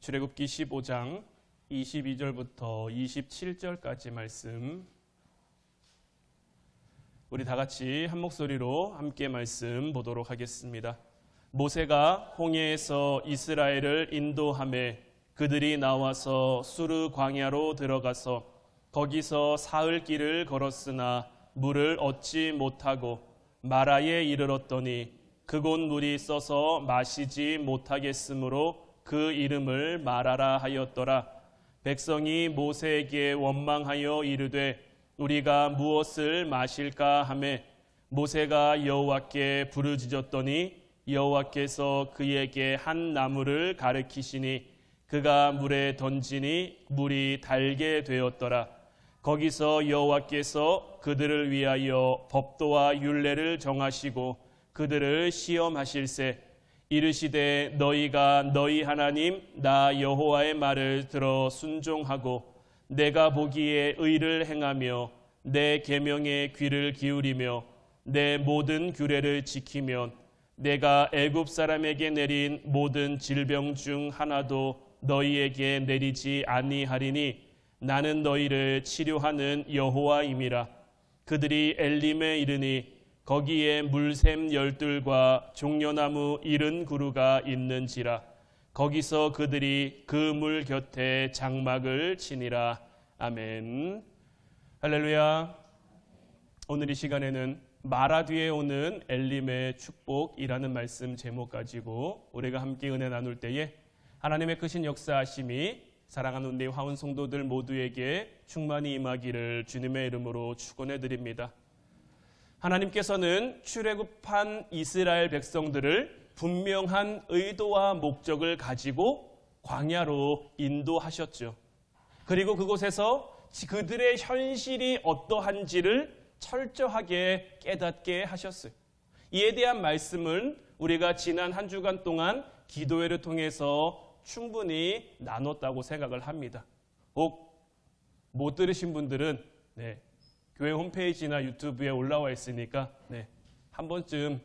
출애굽기 15장 22절부터 27절까지 말씀, 우리 다 같이 한 목소리로 함께 말씀 보도록 하겠습니다. 모세가 홍해에서 이스라엘을 인도하매 그들이 나와서 수르 광야로 들어가서 거기서 사흘 길을 걸었으나 물을 얻지 못하고 마라에 이르렀더니 그곳 물이 써서 마시지 못하겠으므로 그 이름을 마라라 하였더라. 백성이 모세에게 원망하여 이르되 우리가 무엇을 마실까 하매 모세가 여호와께 부르짖었더니 여호와께서 그에게 한 나무를 가르치시니 그가 물에 던지니 물이 달게 되었더라. 거기서 여호와께서 그들을 위하여 법도와 율례를 정하시고 그들을 시험하실세 이르시되 너희가 너희 하나님 나 여호와의 말을 들어 순종하고 내가 보기에 의를 행하며 내 계명에 귀를 기울이며 내 모든 규례를 지키면 내가 애굽 사람에게 내린 모든 질병 중 하나도 너희에게 내리지 아니하리니 나는 너희를 치료하는 여호와임이라. 그들이 엘림에 이르니 거기에 물샘 열둘과 종려나무 70그루가 있는지라. 거기서 그들이 그 물 곁에 장막을 치니라. 아멘. 할렐루야. 오늘 이 시간에는 마라 뒤에 오는 엘림의 축복이라는 말씀 제목 가지고 우리가 함께 은혜 나눌 때에 하나님의 크신 역사하심이 사랑하는 우리 화원 성도들 모두에게 충만히 임하기를 주님의 이름으로 축원해 드립니다. 하나님께서는 출애굽한 이스라엘 백성들을 분명한 의도와 목적을 가지고 광야로 인도하셨죠. 그리고 그곳에서 그들의 현실이 어떠한지를 철저하게 깨닫게 하셨어요. 이에 대한 말씀을 우리가 지난 한 주간 동안 기도회를 통해서 충분히 나눴다고 생각을 합니다. 혹 못 들으신 분들은 교회 홈페이지나 유튜브에 올라와 있으니까 한 번쯤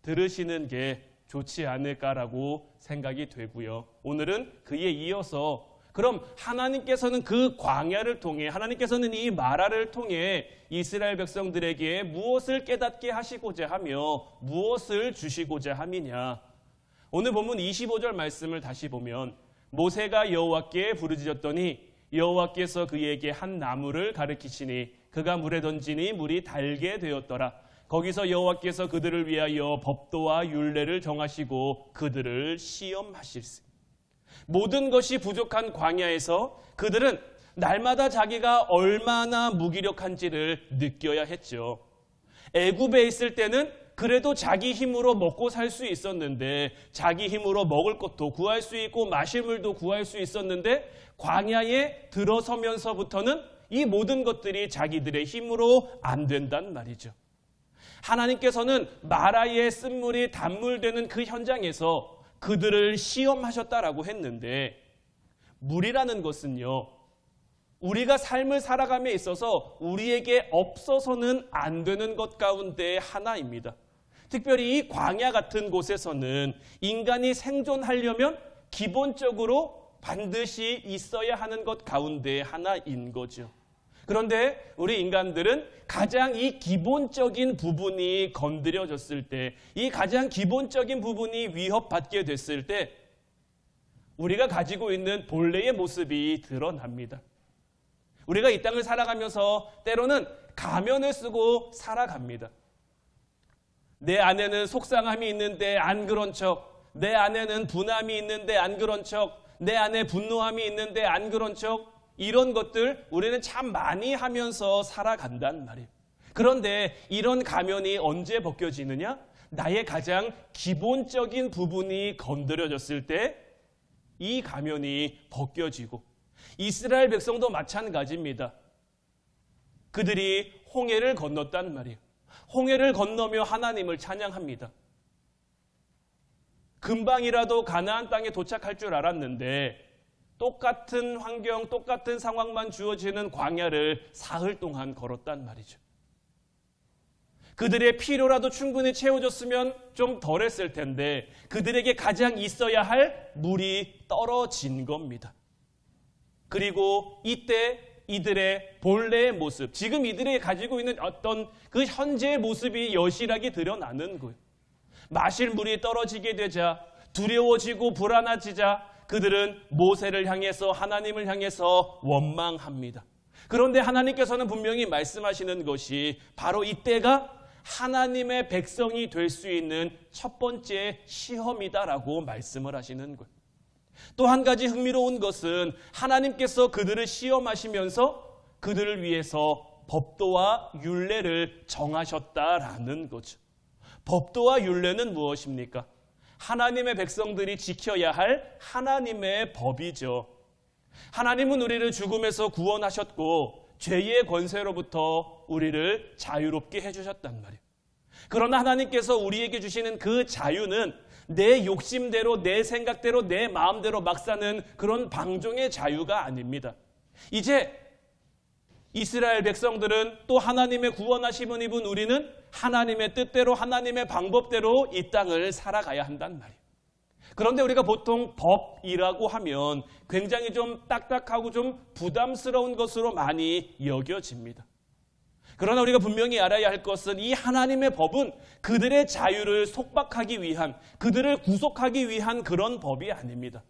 들으시는 게 좋지 않을까라고 생각이 되고요. 오늘은 그에 이어서 그럼 하나님께서는 그 광야를 통해 하나님께서는 이 마라를 통해 이스라엘 백성들에게 무엇을 깨닫게 하시고자 하며 무엇을 주시고자 함이냐. 오늘 본문 25절 말씀을 다시 보면 모세가 여호와께 부르짖었더니 여호와께서 그에게 한 나무를 가르치시니 그가 물에 던지니 물이 달게 되었더라. 거기서 여호와께서 그들을 위하여 법도와 율례를 정하시고 그들을 시험하실세. 모든 것이 부족한 광야에서 그들은 날마다 자기가 얼마나 무기력한지를 느껴야 했죠. 애굽에 있을 때는 그래도 자기 힘으로 먹고 살 수 있었는데 자기 힘으로 먹을 것도 구할 수 있고 마실 물도 구할 수 있었는데 광야에 들어서면서부터는 이 모든 것들이 자기들의 힘으로 안 된단 말이죠. 하나님께서는 마라의 쓴물이 단물되는 그 현장에서 그들을 시험하셨다라고 했는데 물이라는 것은요, 우리가 삶을 살아감에 있어서 우리에게 없어서는 안 되는 것 가운데 하나입니다. 특별히 이 광야 같은 곳에서는 인간이 생존하려면 기본적으로 반드시 있어야 하는 것 가운데 하나인 거죠. 그런데 우리 인간들은 가장 이 기본적인 부분이 건드려졌을 때, 이 가장 기본적인 부분이 위협받게 됐을 때 우리가 가지고 있는 본래의 모습이 드러납니다. 우리가 이 땅을 살아가면서 때로는 가면을 쓰고 살아갑니다. 내 안에는 속상함이 있는데 안 그런 척, 내 안에는 분함이 있는데 안 그런 척, 내 안에 분노함이 있는데 안 그런 척, 이런 것들 우리는 참 많이 하면서 살아간단 말이에요. 그런데 이런 가면이 언제 벗겨지느냐? 나의 가장 기본적인 부분이 건드려졌을 때 이 가면이 벗겨지고, 이스라엘 백성도 마찬가지입니다. 그들이 홍해를 건넜단 말이에요. 홍해를 건너며 하나님을 찬양합니다. 금방이라도 가나안 땅에 도착할 줄 알았는데 똑같은 환경, 똑같은 상황만 주어지는 광야를 사흘 동안 걸었단 말이죠. 그들의 필요라도 충분히 채워줬으면 좀 덜했을 텐데 그들에게 가장 있어야 할 물이 떨어진 겁니다. 그리고 이때 이들의 본래의 모습, 지금 이들이 가지고 있는 어떤 그 현재의 모습이 여실하게 드러나는 거예요. 마실 물이 떨어지게 되자 두려워지고 불안해지자 그들은 모세를 향해서 하나님을 향해서 원망합니다. 그런데 하나님께서는 분명히 말씀하시는 것이 바로 이때가 하나님의 백성이 될 수 있는 첫 번째 시험이다라고 말씀을 하시는 거예요. 또 한 가지 흥미로운 것은 하나님께서 그들을 시험하시면서 그들을 위해서 법도와 율례를 정하셨다라는 거죠. 법도와 율례는 무엇입니까? 하나님의 백성들이 지켜야 할 하나님의 법이죠. 하나님은 우리를 죽음에서 구원하셨고 죄의 권세로부터 우리를 자유롭게 해주셨단 말이에요. 그러나 하나님께서 우리에게 주시는 그 자유는 내 욕심대로, 내 생각대로, 내 마음대로 막 사는 그런 방종의 자유가 아닙니다. 이제 이스라엘 백성들은 또 하나님의 구원하심을 입은 우리는 하나님의 뜻대로, 하나님의 방법대로 이 땅을 살아가야 한단 말이에요. 그런데 우리가 보통 법이라고 하면 굉장히 좀 딱딱하고 좀 부담스러운 것으로 많이 여겨집니다. 그러나 우리가 분명히 알아야 할 것은 이 하나님의 법은 그들의 자유를 속박하기 위한, 그들을 구속하기 위한 그런 법이 아닙니다.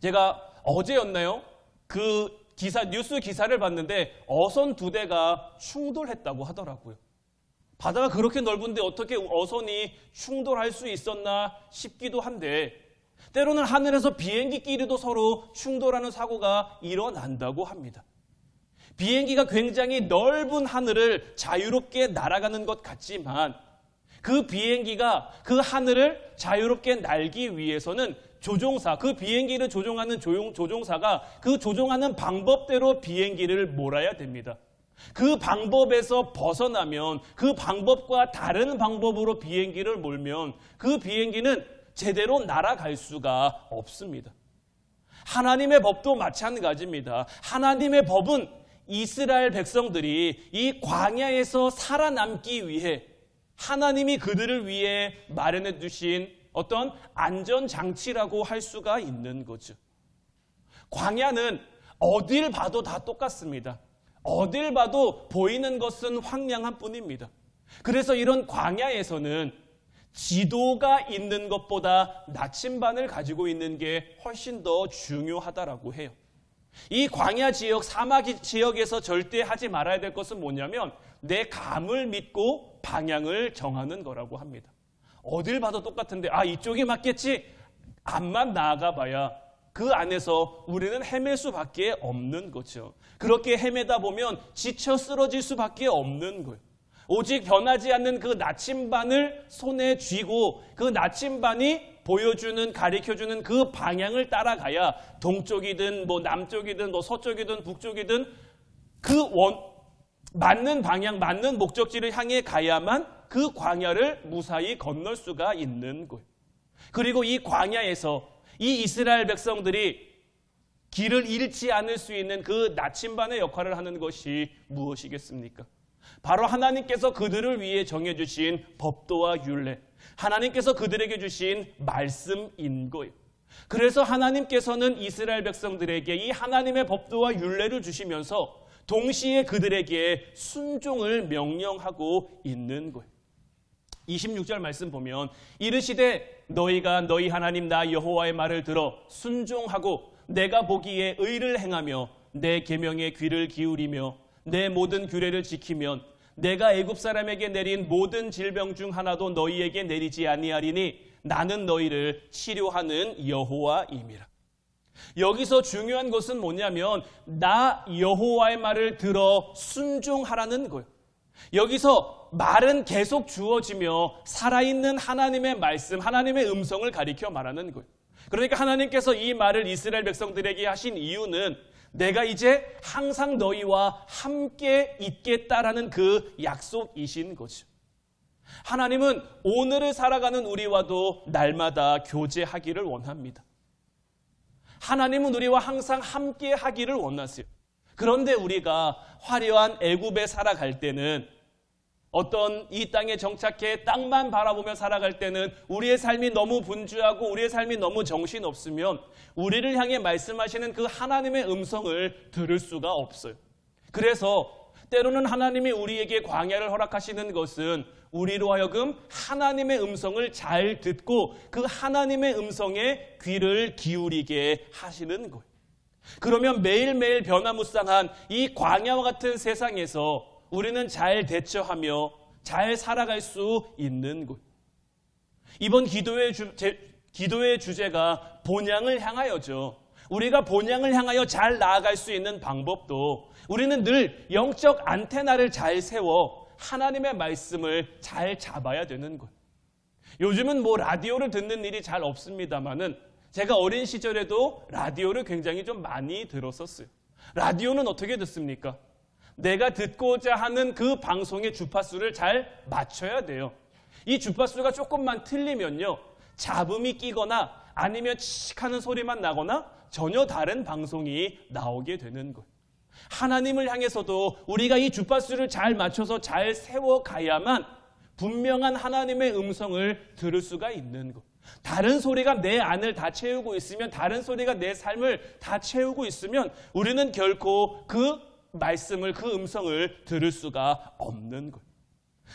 제가 어제였나요? 그 뉴스 기사를 봤는데 어선 2대가 충돌했다고 하더라고요. 바다가 그렇게 넓은데 어떻게 어선이 충돌할 수 있었나 싶기도 한데 때로는 하늘에서 비행기끼리도 서로 충돌하는 사고가 일어난다고 합니다. 비행기가 굉장히 넓은 하늘을 자유롭게 날아가는 것 같지만 그 비행기가 그 하늘을 자유롭게 날기 위해서는 조종사, 그 비행기를 조종하는 조종사가 그 조종하는 방법대로 비행기를 몰아야 됩니다. 그 방법에서 벗어나면 그 방법과 다른 방법으로 비행기를 몰면 그 비행기는 제대로 날아갈 수가 없습니다. 하나님의 법도 마찬가지입니다. 하나님의 법은 이스라엘 백성들이 이 광야에서 살아남기 위해 하나님이 그들을 위해 마련해 두신 어떤 안전장치라고 할 수가 있는 거죠. 광야는 어딜 봐도 다 똑같습니다. 어딜 봐도 보이는 것은 황량한 뿐입니다. 그래서 이런 광야에서는 지도가 있는 것보다 나침반을 가지고 있는 게 훨씬 더 중요하다라고 해요. 이 광야 지역, 사막 지역에서 절대 하지 말아야 될 것은 뭐냐면 내 감을 믿고 방향을 정하는 거라고 합니다. 어딜 봐도 똑같은데 이쪽이 맞겠지? 앞만 나아가 봐야 그 안에서 우리는 헤맬 수밖에 없는 거죠. 그렇게 헤매다 보면 지쳐 쓰러질 수밖에 없는 거예요. 오직 변하지 않는 그 나침반을 손에 쥐고 그 나침반이 보여주는, 가리켜주는 그 방향을 따라가야 동쪽이든 남쪽이든 서쪽이든 북쪽이든 그 맞는 방향, 맞는 목적지를 향해 가야만 그 광야를 무사히 건널 수가 있는 거예요. 그리고 이 광야에서 이 이스라엘 백성들이 길을 잃지 않을 수 있는 그 나침반의 역할을 하는 것이 무엇이겠습니까? 바로 하나님께서 그들을 위해 정해주신 법도와 율례, 하나님께서 그들에게 주신 말씀인 거예요. 그래서 하나님께서는 이스라엘 백성들에게 이 하나님의 법도와 율례를 주시면서 동시에 그들에게 순종을 명령하고 있는 거예요. 26절 말씀 보면 이르시되 너희가 너희 하나님 나 여호와의 말을 들어 순종하고 내가 보기에 의를 행하며 내 계명에 귀를 기울이며 내 모든 규례를 지키면 내가 애굽 사람에게 내린 모든 질병 중 하나도 너희에게 내리지 아니하리니 나는 너희를 치료하는 여호와임이라. 여기서 중요한 것은 뭐냐면 나 여호와의 말을 들어 순종하라는 거예요. 여기서 말은 계속 주어지며 살아있는 하나님의 말씀, 하나님의 음성을 가리켜 말하는 거예요. 그러니까 하나님께서 이 말을 이스라엘 백성들에게 하신 이유는 내가 이제 항상 너희와 함께 있겠다라는 그 약속이신 거죠. 하나님은 오늘을 살아가는 우리와도 날마다 교제하기를 원합니다. 하나님은 우리와 항상 함께 하기를 원하세요. 그런데 우리가 화려한 애굽에 살아갈 때는 어떤 이 땅에 정착해 땅만 바라보며 살아갈 때는 우리의 삶이 너무 분주하고 우리의 삶이 너무 정신없으면 우리를 향해 말씀하시는 그 하나님의 음성을 들을 수가 없어요. 그래서 때로는 하나님이 우리에게 광야를 허락하시는 것은 우리로 하여금 하나님의 음성을 잘 듣고 그 하나님의 음성에 귀를 기울이게 하시는 거예요. 그러면 매일매일 변화무쌍한 이 광야와 같은 세상에서 우리는 잘 대처하며 잘 살아갈 수 있는 것. 이번 기도의 주제가 본향을 향하여죠. 우리가 본향을 향하여 잘 나아갈 수 있는 방법도 우리는 늘 영적 안테나를 잘 세워 하나님의 말씀을 잘 잡아야 되는 것. 요즘은 라디오를 듣는 일이 잘 없습니다만은 제가 어린 시절에도 라디오를 굉장히 좀 많이 들었었어요. 라디오는 어떻게 듣습니까? 내가 듣고자 하는 그 방송의 주파수를 잘 맞춰야 돼요. 이 주파수가 조금만 틀리면요, 잡음이 끼거나 아니면 칙 하는 소리만 나거나 전혀 다른 방송이 나오게 되는 거예요. 하나님을 향해서도 우리가 이 주파수를 잘 맞춰서 잘 세워가야만 분명한 하나님의 음성을 들을 수가 있는 것. 다른 소리가 내 안을 다 채우고 있으면, 다른 소리가 내 삶을 다 채우고 있으면 우리는 결코 그 말씀을, 그 음성을 들을 수가 없는 거예요.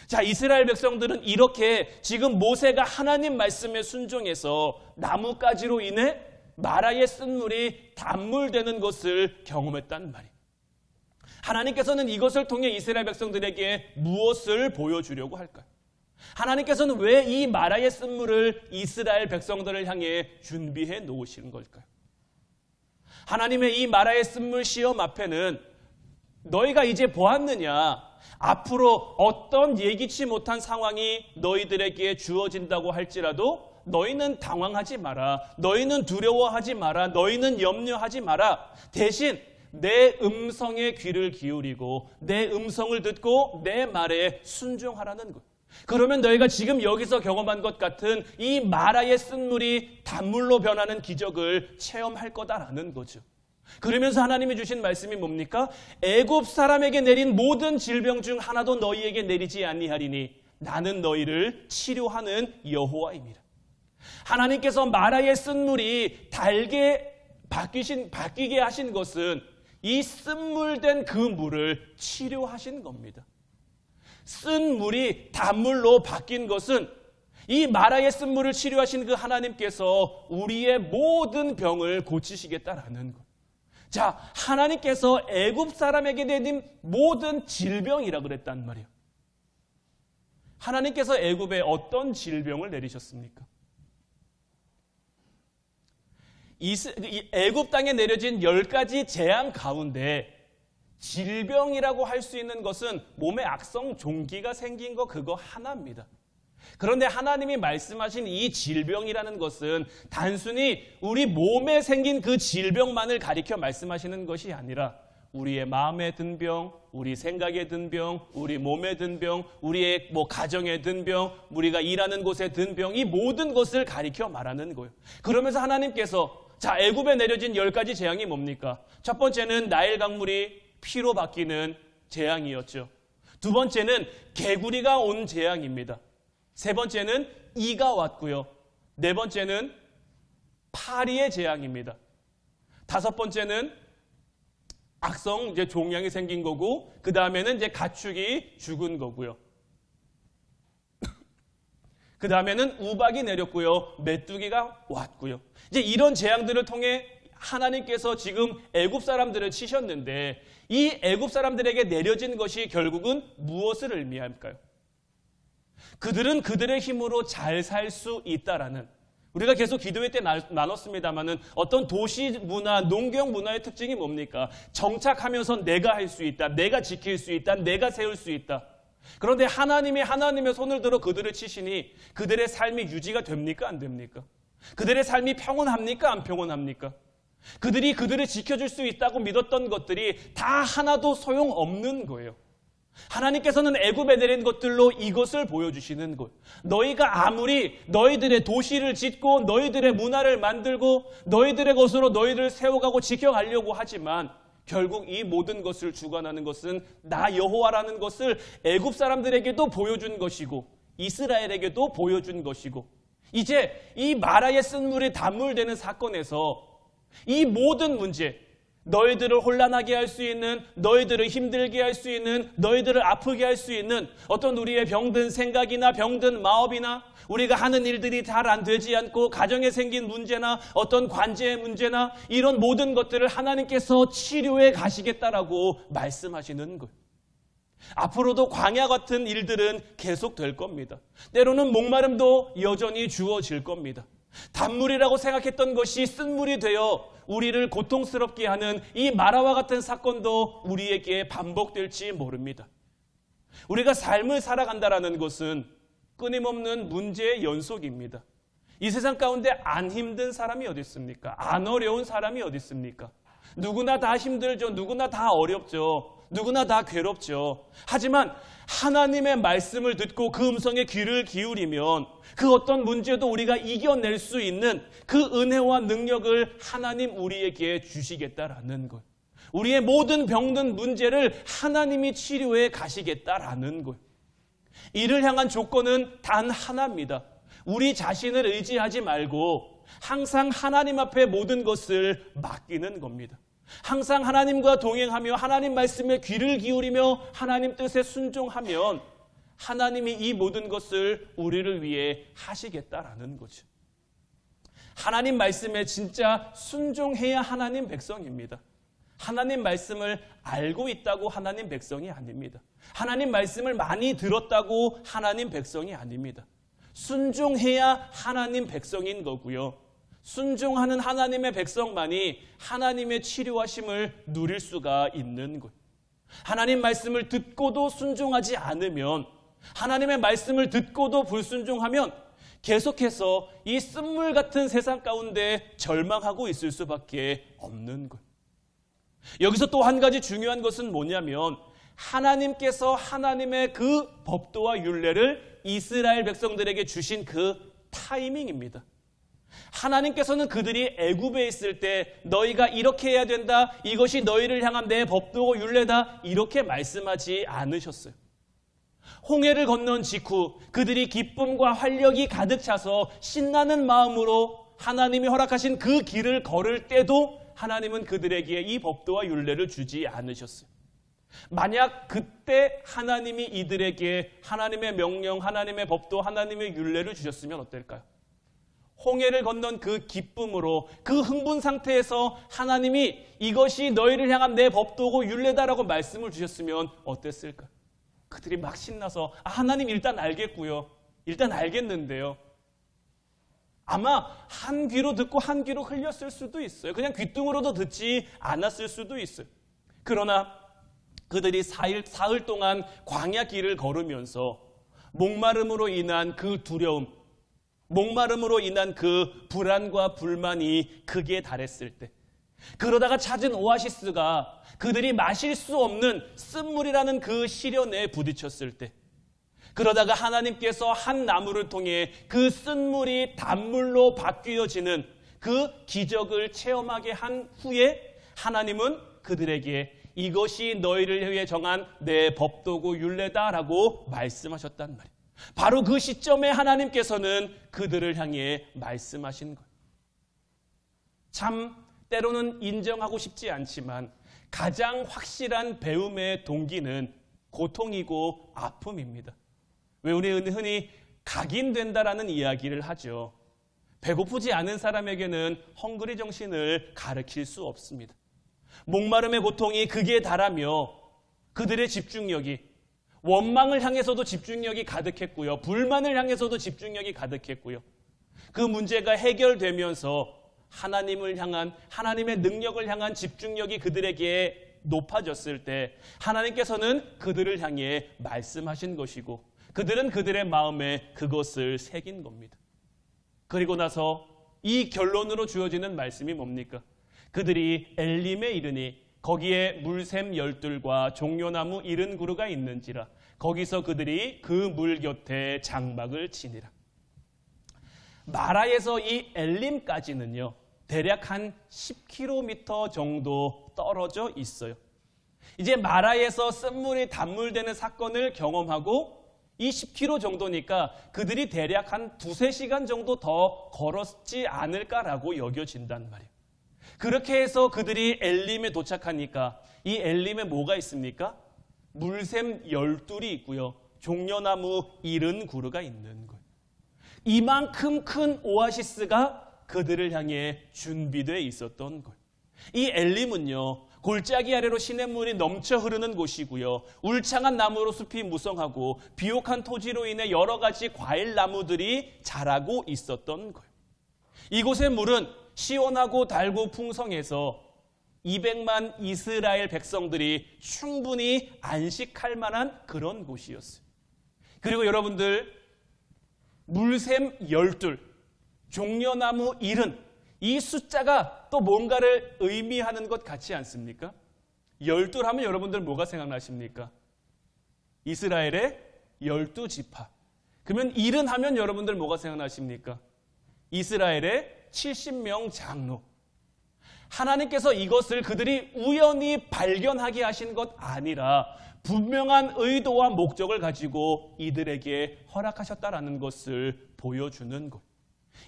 자, 이스라엘 백성들은 이렇게 지금 모세가 하나님 말씀에 순종해서 나뭇가지로 인해 마라의 쓴물이 단물되는 것을 경험했단 말이에요. 하나님께서는 이것을 통해 이스라엘 백성들에게 무엇을 보여주려고 할까요? 하나님께서는 왜 이 마라의 쓴물을 이스라엘 백성들을 향해 준비해 놓으시는 걸까요? 하나님의 이 마라의 쓴물 시험 앞에는 너희가 이제 보았느냐? 앞으로 어떤 예기치 못한 상황이 너희들에게 주어진다고 할지라도 너희는 당황하지 마라. 너희는 두려워하지 마라. 너희는 염려하지 마라. 대신 내 음성에 귀를 기울이고 내 음성을 듣고 내 말에 순종하라는 것. 그러면 너희가 지금 여기서 경험한 것 같은 이 마라의 쓴물이 단물로 변하는 기적을 체험할 거다라는 거죠. 그러면서 하나님이 주신 말씀이 뭡니까? 애굽 사람에게 내린 모든 질병 중 하나도 너희에게 내리지 아니하리니 나는 너희를 치료하는 여호와입니다. 하나님께서 마라의 쓴물이 달게 바뀌게 하신 것은 이 쓴물된 그 물을 치료하신 겁니다. 쓴 물이 단물로 바뀐 것은 이 마라의 쓴물을 치료하신 그 하나님께서 우리의 모든 병을 고치시겠다라는 것. 자, 하나님께서 애굽 사람에게 내린 모든 질병이라 그랬단 말이에요. 하나님께서 애굽에 어떤 질병을 내리셨습니까? 애굽 땅에 내려진 10가지 재앙 가운데 질병이라고 할 수 있는 것은 몸에 악성 종기가 생긴 거 그거 하나입니다. 그런데 하나님이 말씀하신 이 질병이라는 것은 단순히 우리 몸에 생긴 그 질병만을 가리켜 말씀하시는 것이 아니라 우리의 마음에 든 병, 우리 생각에 든 병, 우리 몸에 든 병, 우리의 가정에 든 병, 우리가 일하는 곳에 든 병, 이 모든 것을 가리켜 말하는 거예요. 그러면서 하나님께서 자, 애굽에 내려진 10가지 재앙이 뭡니까? 첫 번째는 나일 강물이 피로 바뀌는 재앙이었죠. 두 번째는 개구리가 온 재앙입니다. 세 번째는 이가 왔고요. 네 번째는 파리의 재앙입니다. 다섯 번째는 악성 종양이 생긴 거고, 그 다음에는 가축이 죽은 거고요. 그 다음에는 우박이 내렸고요. 메뚜기가 왔고요. 이제 이런 재앙들을 통해 하나님께서 지금 애굽 사람들을 치셨는데 이 애굽 사람들에게 내려진 것이 결국은 무엇을 의미할까요? 그들은 그들의 힘으로 잘 살 수 있다라는, 우리가 계속 기도회 때 나눴습니다마는 어떤 도시 문화, 농경 문화의 특징이 뭡니까? 정착하면서 내가 할 수 있다, 내가 지킬 수 있다, 내가 세울 수 있다. 그런데 하나님의 손을 들어 그들을 치시니 그들의 삶이 유지가 됩니까? 안 됩니까? 그들의 삶이 평온합니까? 안 평온합니까? 그들을 지켜줄 수 있다고 믿었던 것들이 다 하나도 소용없는 거예요. 하나님께서는 애굽에 내린 것들로 이것을 보여주시는 것. 너희가 아무리 너희들의 도시를 짓고 너희들의 문화를 만들고 너희들의 것으로 너희를 세워가고 지켜가려고 하지만 결국 이 모든 것을 주관하는 것은 나 여호와라는 것을 애굽 사람들에게도 보여준 것이고 이스라엘에게도 보여준 것이고, 이제 이 마라의 쓴물이 단물되는 사건에서 이 모든 문제, 너희들을 혼란하게 할 수 있는, 너희들을 힘들게 할 수 있는, 너희들을 아프게 할 수 있는 어떤 우리의 병든 생각이나 병든 마음이나 우리가 하는 일들이 잘 안 되지 않고 가정에 생긴 문제나 어떤 관계의 문제나 이런 모든 것들을 하나님께서 치료해 가시겠다라고 말씀하시는 거예요. 앞으로도 광야 같은 일들은 계속될 겁니다. 때로는 목마름도 여전히 주어질 겁니다. 단물이라고 생각했던 것이 쓴물이 되어 우리를 고통스럽게 하는 이 마라와 같은 사건도 우리에게 반복될지 모릅니다. 우리가 삶을 살아간다는 것은 끊임없는 문제의 연속입니다. 이 세상 가운데 안 힘든 사람이 어디 있습니까? 안 어려운 사람이 어디 있습니까? 누구나 다 힘들죠. 누구나 다 어렵죠. 누구나 다 괴롭죠. 하지만 하나님의 말씀을 듣고 그 음성에 귀를 기울이면 그 어떤 문제도 우리가 이겨낼 수 있는 그 은혜와 능력을 하나님 우리에게 주시겠다라는 것. 우리의 모든 병든 문제를 하나님이 치료해 가시겠다라는 것. 이를 향한 조건은 단 하나입니다. 우리 자신을 의지하지 말고 항상 하나님 앞에 모든 것을 맡기는 겁니다. 항상 하나님과 동행하며 하나님 말씀에 귀를 기울이며 하나님 뜻에 순종하면 하나님이 이 모든 것을 우리를 위해 하시겠다라는 거죠. 하나님 말씀에 진짜 순종해야 하나님 백성입니다. 하나님 말씀을 알고 있다고 하나님 백성이 아닙니다. 하나님 말씀을 많이 들었다고 하나님 백성이 아닙니다. 순종해야 하나님 백성인 거고요. 순종하는 하나님의 백성만이 하나님의 치료하심을 누릴 수가 있는 거예요. 하나님 말씀을 듣고도 순종하지 않으면, 하나님의 말씀을 듣고도 불순종하면 계속해서 이 쓴물 같은 세상 가운데 절망하고 있을 수밖에 없는 거예요. 여기서 또 한 가지 중요한 것은 뭐냐면, 하나님께서 하나님의 그 법도와 율례를 이스라엘 백성들에게 주신 그 타이밍입니다. 하나님께서는 그들이 애굽에 있을 때 너희가 이렇게 해야 된다, 이것이 너희를 향한 내 법도고 율례다, 이렇게 말씀하지 않으셨어요. 홍해를 건넌 직후 그들이 기쁨과 활력이 가득 차서 신나는 마음으로 하나님이 허락하신 그 길을 걸을 때도 하나님은 그들에게 이 법도와 율례를 주지 않으셨어요. 만약 그때 하나님이 이들에게 하나님의 명령, 하나님의 법도, 하나님의 율례를 주셨으면 어떨까요? 홍해를 건넌 그 기쁨으로, 그 흥분 상태에서 하나님이 이것이 너희를 향한 내 법도고 율례다라고 말씀을 주셨으면 어땠을까요? 그들이 막 신나서 하나님 일단 알겠고요. 일단 알겠는데요. 아마 한 귀로 듣고 한 귀로 흘렸을 수도 있어요. 그냥 귀뚱으로도 듣지 않았을 수도 있어요. 그러나 그들이 사흘 동안 광야 길을 걸으면서 목마름으로 인한 그 두려움, 목마름으로 인한 그 불안과 불만이 극에 달했을 때, 그러다가 찾은 오아시스가 그들이 마실 수 없는 쓴물이라는 그 시련에 부딪혔을 때, 그러다가 하나님께서 한 나무를 통해 그 쓴물이 단물로 바뀌어지는 그 기적을 체험하게 한 후에 하나님은 그들에게 이것이 너희를 위해 정한 내 법도고 율례다라고 말씀하셨단 말이에요. 바로 그 시점에 하나님께서는 그들을 향해 말씀하신 거예요. 참 때로는 인정하고 싶지 않지만 가장 확실한 배움의 동기는 고통이고 아픔입니다. 왜 우리 흔히 각인된다라는 이야기를 하죠. 배고프지 않은 사람에게는 헝그리 정신을 가르칠 수 없습니다. 목마름의 고통이 극에 달하며 그들의 집중력이, 원망을 향해서도 집중력이 가득했고요. 불만을 향해서도 집중력이 가득했고요. 그 문제가 해결되면서 하나님을 향한, 하나님의 능력을 향한 집중력이 그들에게 높아졌을 때 하나님께서는 그들을 향해 말씀하신 것이고 그들은 그들의 마음에 그것을 새긴 겁니다. 그리고 나서 이 결론으로 주어지는 말씀이 뭡니까? 그들이 엘림에 이르니 거기에 물샘 12과 종려나무 70그루가 있는지라 거기서 그들이 그 물 곁에 장막을 치니라. 마라에서 이 엘림까지는요, 대략 한 10km 정도 떨어져 있어요. 이제 마라에서 쓴물이 단물되는 사건을 경험하고 이 10km 정도니까 그들이 대략 한 2-3시간 정도 더 걸었지 않을까라고 여겨진단 말이에요. 그렇게 해서 그들이 엘림에 도착하니까 이 엘림에 뭐가 있습니까? 물샘 12이 있고요. 종려나무 70그루가 있는 거예요. 이만큼 큰 오아시스가 그들을 향해 준비되어 있었던 거예요. 이 엘림은요, 골짜기 아래로 시냇물이 넘쳐 흐르는 곳이고요. 울창한 나무로 숲이 무성하고 비옥한 토지로 인해 여러 가지 과일 나무들이 자라고 있었던 거예요. 이곳의 물은 시원하고 달고 풍성해서 200만 이스라엘 백성들이 충분히 안식할 만한 그런 곳이었어요. 그리고 여러분들, 물샘 12, 종려나무 70, 이 숫자가 또 뭔가를 의미하는 것 같지 않습니까? 12 하면 여러분들 뭐가 생각나십니까? 이스라엘의 12지파. 그러면 70 하면 여러분들 뭐가 생각나십니까? 이스라엘의 70명 장로. 하나님께서 이것을 그들이 우연히 발견하게 하신 것 아니라 분명한 의도와 목적을 가지고 이들에게 허락하셨다라는 것을 보여주는 것.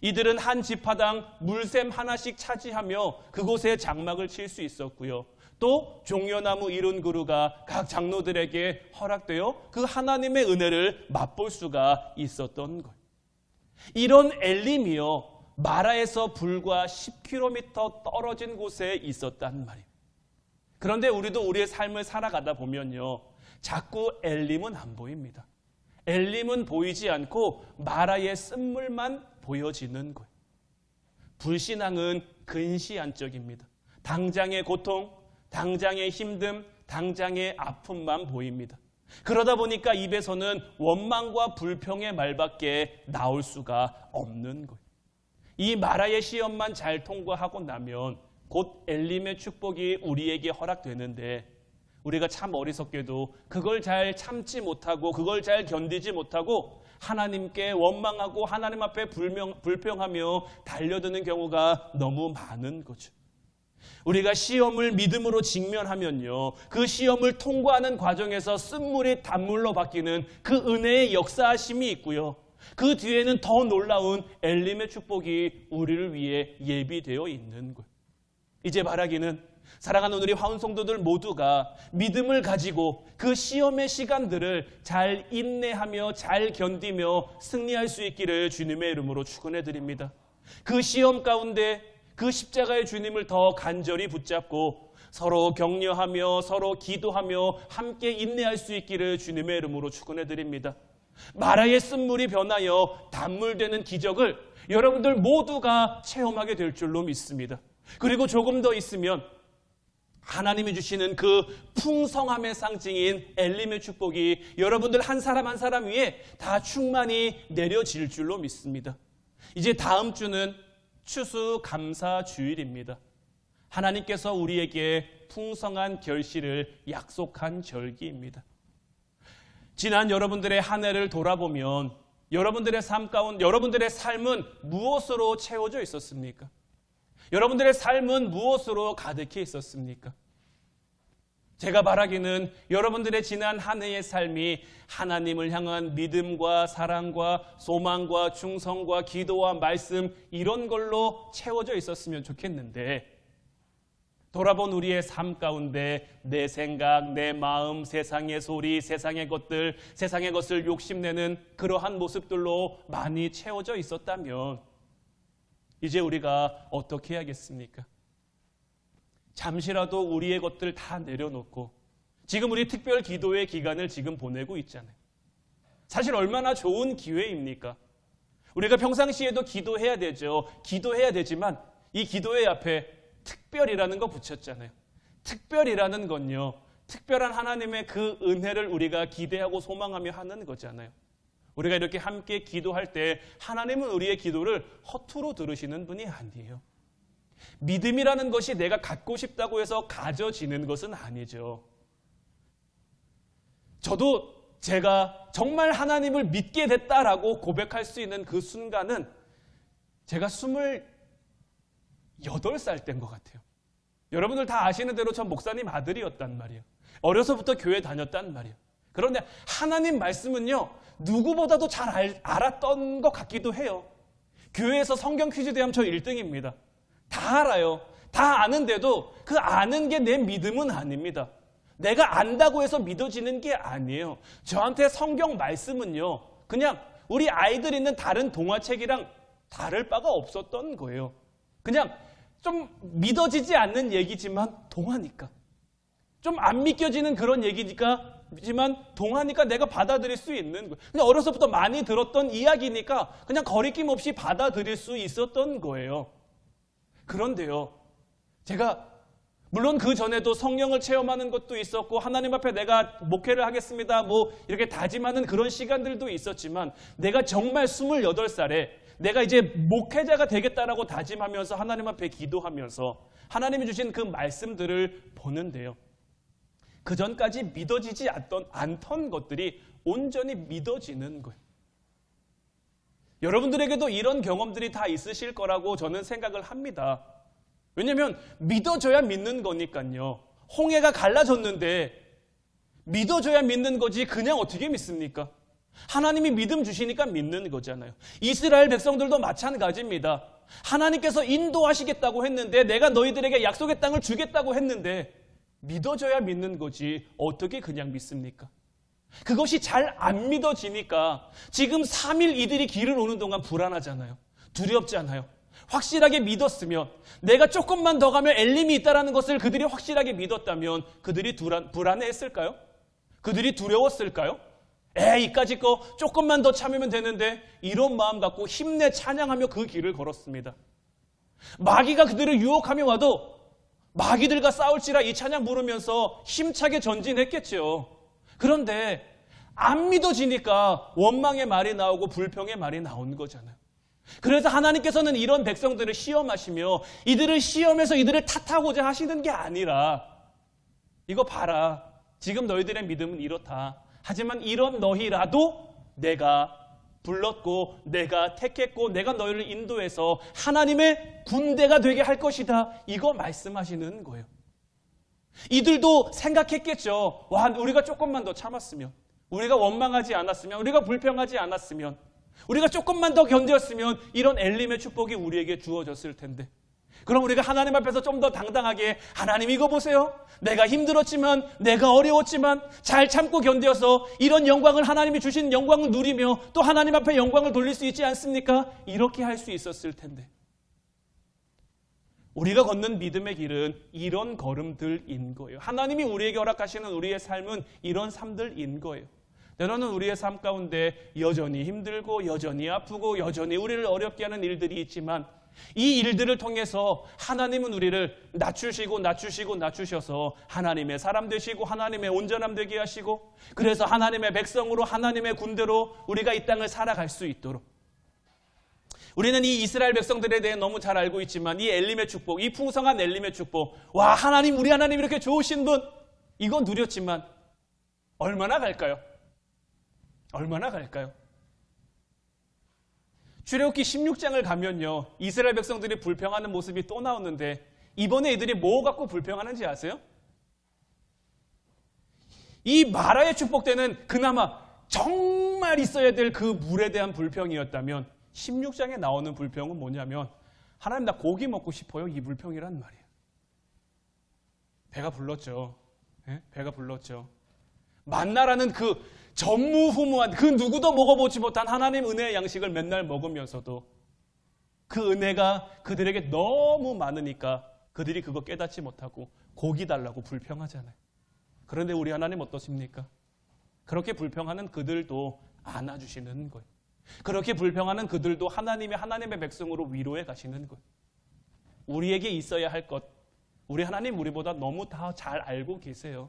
이들은 한 지파당 물샘 하나씩 차지하며 그곳에 장막을 칠 수 있었고요. 또 종려나무 70그루가 각 장로들에게 허락되어 그 하나님의 은혜를 맛볼 수가 있었던 것. 이런 엘림이요, 마라에서 불과 10km 떨어진 곳에 있었단 말이에요. 그런데 우리도 우리의 삶을 살아가다 보면요, 자꾸 엘림은 안 보입니다. 엘림은 보이지 않고 마라의 쓴물만 보여지는 거예요. 불신앙은 근시안적입니다. 당장의 고통, 당장의 힘듦, 당장의 아픔만 보입니다. 그러다 보니까 입에서는 원망과 불평의 말밖에 나올 수가 없는 거예요. 이 마라의 시험만 잘 통과하고 나면 곧 엘림의 축복이 우리에게 허락되는데, 우리가 참 어리석게도 그걸 잘 참지 못하고 그걸 잘 견디지 못하고 하나님께 원망하고 하나님 앞에 불평하며 달려드는 경우가 너무 많은 거죠. 우리가 시험을 믿음으로 직면하면요, 그 시험을 통과하는 과정에서 쓴물이 단물로 바뀌는 그 은혜의 역사하심이 있고요, 그 뒤에는 더 놀라운 엘림의 축복이 우리를 위해 예비되어 있는 거예요. 이제 바라기는 사랑하는 우리 화운성도들 모두가 믿음을 가지고 그 시험의 시간들을 잘 인내하며 잘 견디며 승리할 수 있기를 주님의 이름으로 축원해 드립니다. 그 시험 가운데 그 십자가의 주님을 더 간절히 붙잡고 서로 격려하며 서로 기도하며 함께 인내할 수 있기를 주님의 이름으로 축원해 드립니다. 마라의 쓴물이 변하여 단물되는 기적을 여러분들 모두가 체험하게 될 줄로 믿습니다. 그리고 조금 더 있으면 하나님이 주시는 그 풍성함의 상징인 엘림의 축복이 여러분들 한 사람 한 사람 위에 다 충만히 내려질 줄로 믿습니다. 이제 다음 주는 추수감사주일입니다. 하나님께서 우리에게 풍성한 결실을 약속한 절기입니다. 지난 여러분들의 한 해를 돌아보면 여러분들의 삶 가운데 여러분들의 삶은 무엇으로 채워져 있었습니까? 여러분들의 삶은 무엇으로 가득해 있었습니까? 제가 바라기는 여러분들의 지난 한 해의 삶이 하나님을 향한 믿음과 사랑과 소망과 충성과 기도와 말씀, 이런 걸로 채워져 있었으면 좋겠는데, 돌아본 우리의 삶 가운데 내 생각, 내 마음, 세상의 소리, 세상의 것을 욕심내는 그러한 모습들로 많이 채워져 있었다면 이제 우리가 어떻게 해야겠습니까? 잠시라도 우리의 것들 다 내려놓고 지금 우리 특별 기도의 기간을 지금 보내고 있잖아요. 사실 얼마나 좋은 기회입니까? 우리가 평상시에도 기도해야 되죠. 기도해야 되지만 이 기도의 앞에 특별이라는 거 붙였잖아요. 특별이라는 건요, 특별한 하나님의 그 은혜를 우리가 기대하고 소망하며 하는 거잖아요. 우리가 이렇게 함께 기도할 때 하나님은 우리의 기도를 허투루 들으시는 분이 아니에요. 믿음이라는 것이 내가 갖고 싶다고 해서 가져지는 것은 아니죠. 저도 제가 정말 하나님을 믿게 됐다라고 고백할 수 있는 그 순간은 제가 8살 때인 것 같아요. 여러분들 다 아시는 대로 전 목사님 아들이었단 말이에요. 어려서부터 교회 다녔단 말이에요. 그런데 하나님 말씀은요, 누구보다도 잘 알았던 것 같기도 해요. 교회에서 성경 퀴즈 대하면 저 1등입니다. 다 알아요. 다 아는데도 그 아는 게 내 믿음은 아닙니다. 내가 안다고 해서 믿어지는 게 아니에요. 저한테 성경 말씀은요, 그냥 우리 아이들 있는 다른 동화책이랑 다를 바가 없었던 거예요. 그냥 좀 믿어지지 않는 얘기지만 동화니까. 좀 안 믿겨지는 그런 얘기지만 동화니까 내가 받아들일 수 있는 거예요. 그냥 어려서부터 많이 들었던 이야기니까 그냥 거리낌 없이 받아들일 수 있었던 거예요. 그런데요, 제가 물론 그 전에도 성령을 체험하는 것도 있었고 하나님 앞에 내가 목회를 하겠습니다 뭐 이렇게 다짐하는 그런 시간들도 있었지만, 내가 정말 28살에 내가 이제 목회자가 되겠다라고 다짐하면서 하나님 앞에 기도하면서 하나님이 주신 그 말씀들을 보는데요, 그 전까지 믿어지지 않던 것들이 온전히 믿어지는 거예요. 여러분들에게도 이런 경험들이 다 있으실 거라고 저는 생각을 합니다. 왜냐하면 믿어줘야 믿는 거니까요. 홍해가 갈라졌는데 믿어줘야 믿는 거지 그냥 어떻게 믿습니까? 하나님이 믿음 주시니까 믿는 거잖아요. 이스라엘 백성들도 마찬가지입니다. 하나님께서 인도하시겠다고 했는데, 내가 너희들에게 약속의 땅을 주겠다고 했는데 믿어줘야 믿는 거지 어떻게 그냥 믿습니까? 그것이 잘 안 믿어지니까 지금 3일 이들이 길을 오는 동안 불안하잖아요. 두렵잖아요. 확실하게 믿었으면, 내가 조금만 더 가면 엘림이 있다는 것을 그들이 확실하게 믿었다면 그들이 불안해했을까요? 그들이 두려웠을까요? 이까짓 거 조금만 더 참으면 되는데, 이런 마음 갖고 힘내 찬양하며 그 길을 걸었습니다. 마귀가 그들을 유혹하며 와도 마귀들과 싸울지라 이 찬양 부르면서 힘차게 전진했겠죠. 그런데 안 믿어지니까 원망의 말이 나오고 불평의 말이 나온 거잖아요. 그래서 하나님께서는 이런 백성들을 시험하시며 이들을 시험해서 이들을 탓하고자 하시는 게 아니라, 이거 봐라, 지금 너희들의 믿음은 이렇다. 하지만 이런 너희라도 내가 불렀고 내가 택했고 내가 너희를 인도해서 하나님의 군대가 되게 할 것이다. 이거 말씀하시는 거예요. 이들도 생각했겠죠. 와, 우리가 조금만 더 참았으면, 우리가 원망하지 않았으면, 우리가 불평하지 않았으면, 우리가 조금만 더 견뎠으면 이런 엘림의 축복이 우리에게 주어졌을 텐데, 그럼 우리가 하나님 앞에서 좀 더 당당하게, 하나님 이거 보세요, 내가 힘들었지만, 내가 어려웠지만 잘 참고 견뎌서 이런 영광을, 하나님이 주신 영광을 누리며 또 하나님 앞에 영광을 돌릴 수 있지 않습니까? 이렇게 할 수 있었을 텐데, 우리가 걷는 믿음의 길은 이런 걸음들인 거예요. 하나님이 우리에게 허락하시는 우리의 삶은 이런 삶들인 거예요. 때로는 우리의 삶 가운데 여전히 힘들고 여전히 아프고 여전히 우리를 어렵게 하는 일들이 있지만, 이 일들을 통해서 하나님은 우리를 낮추셔서 하나님의 사람 되시고 하나님의 온전함 되게 하시고, 그래서 하나님의 백성으로, 하나님의 군대로 우리가 이 땅을 살아갈 수 있도록, 우리는 이 이스라엘 백성들에 대해 너무 잘 알고 있지만 이 엘림의 축복, 이 풍성한 엘림의 축복, 와, 하나님, 우리 하나님 이렇게 좋으신 분, 이거 누렸지만 얼마나 갈까요? 얼마나 갈까요? 출애굽기 16장을 가면요, 이스라엘 백성들이 불평하는 모습이 또 나오는데, 이번에 이들이 뭐 갖고 불평하는지 아세요? 이 마라의 축복 때는 그나마 정말 있어야 될 그 물에 대한 불평이었다면, 16장에 나오는 불평은 뭐냐면, 하나님 나 고기 먹고 싶어요, 이 불평이란 말이에요. 배가 불렀죠. 배가 불렀죠. 만나라는 그 전무후무한, 그 누구도 먹어보지 못한 하나님 은혜의 양식을 맨날 먹으면서도 그 은혜가 그들에게 너무 많으니까 그들이 그거 깨닫지 못하고 고기 달라고 불평하잖아요. 그런데 우리 하나님 어떠십니까? 그렇게 불평하는 그들도 안아주시는 거예요. 그렇게 불평하는 그들도 하나님의 백성으로 위로해 가시는 거예요. 우리에게 있어야 할 것, 우리 하나님 우리보다 너무 다 잘 알고 계세요.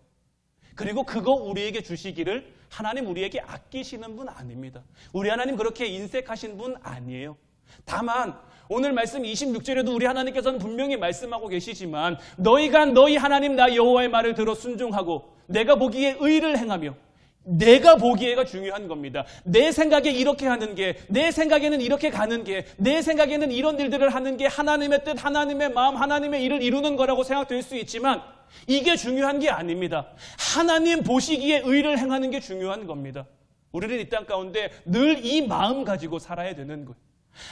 그리고 그거 우리에게 주시기를 하나님 우리에게 아끼시는 분 아닙니다. 우리 하나님 그렇게 인색하신 분 아니에요. 다만 오늘 말씀 26절에도 우리 하나님께서는 분명히 말씀하고 계시지만, 너희가 너희 하나님 나 여호와의 말을 들어 순종하고 내가 보기에 의를 행하며 내가 보기에가 중요한 겁니다. 내 생각에 이렇게 하는 게, 내 생각에는 이렇게 가는 게, 내 생각에는 이런 일들을 하는 게 하나님의 뜻, 하나님의 마음, 하나님의 일을 이루는 거라고 생각될 수 있지만 이게 중요한 게 아닙니다. 하나님 보시기에 의를 행하는 게 중요한 겁니다. 우리는 이 땅 가운데 늘 이 마음 가지고 살아야 되는 거예요.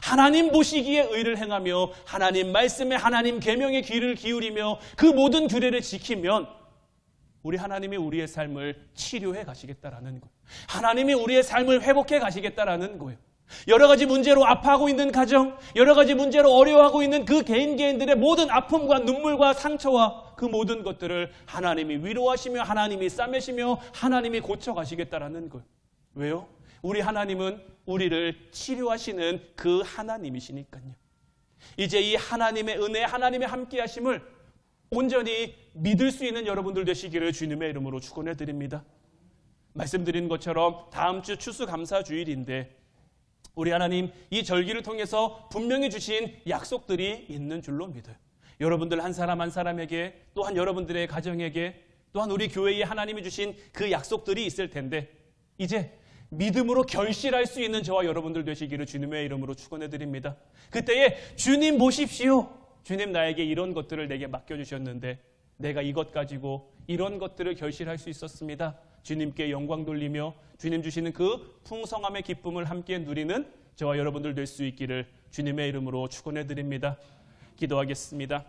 하나님 보시기에 의를 행하며 하나님 말씀에 하나님 계명에 귀를 기울이며 그 모든 규례를 지키면 우리 하나님이 우리의 삶을 치료해 가시겠다라는 거예요. 하나님이 우리의 삶을 회복해 가시겠다라는 거예요. 여러 가지 문제로 아파하고 있는 가정, 여러 가지 문제로 어려워하고 있는 그 개인들의 모든 아픔과 눈물과 상처와 그 모든 것들을 하나님이 위로하시며 하나님이 싸매시며 하나님이 고쳐가시겠다라는 거예요. 왜요? 우리 하나님은 우리를 치료하시는 그 하나님이시니까요. 이제 이 하나님의 은혜, 하나님의 함께하심을 온전히 믿을 수 있는 여러분들 되시기를 주님의 이름으로 축원해 드립니다. 말씀드린 것처럼 다음 주 추수감사주일인데 우리 하나님 이 절기를 통해서 분명히 주신 약속들이 있는 줄로 믿어요. 여러분들 한 사람 한 사람에게, 또한 여러분들의 가정에게, 또한 우리 교회에 하나님이 주신 그 약속들이 있을 텐데 이제 믿음으로 결실할 수 있는 저와 여러분들 되시기를 주님의 이름으로 축원해 드립니다. 그때에 주님 보십시오. 주님 나에게 이런 것들을 내게 맡겨주셨는데 내가 이것 가지고 이런 것들을 결실할 수 있었습니다. 주님께 영광 돌리며 주님 주시는 그 풍성함의 기쁨을 함께 누리는 저와 여러분들 될 수 있기를 주님의 이름으로 축원해 드립니다. 기도하겠습니다.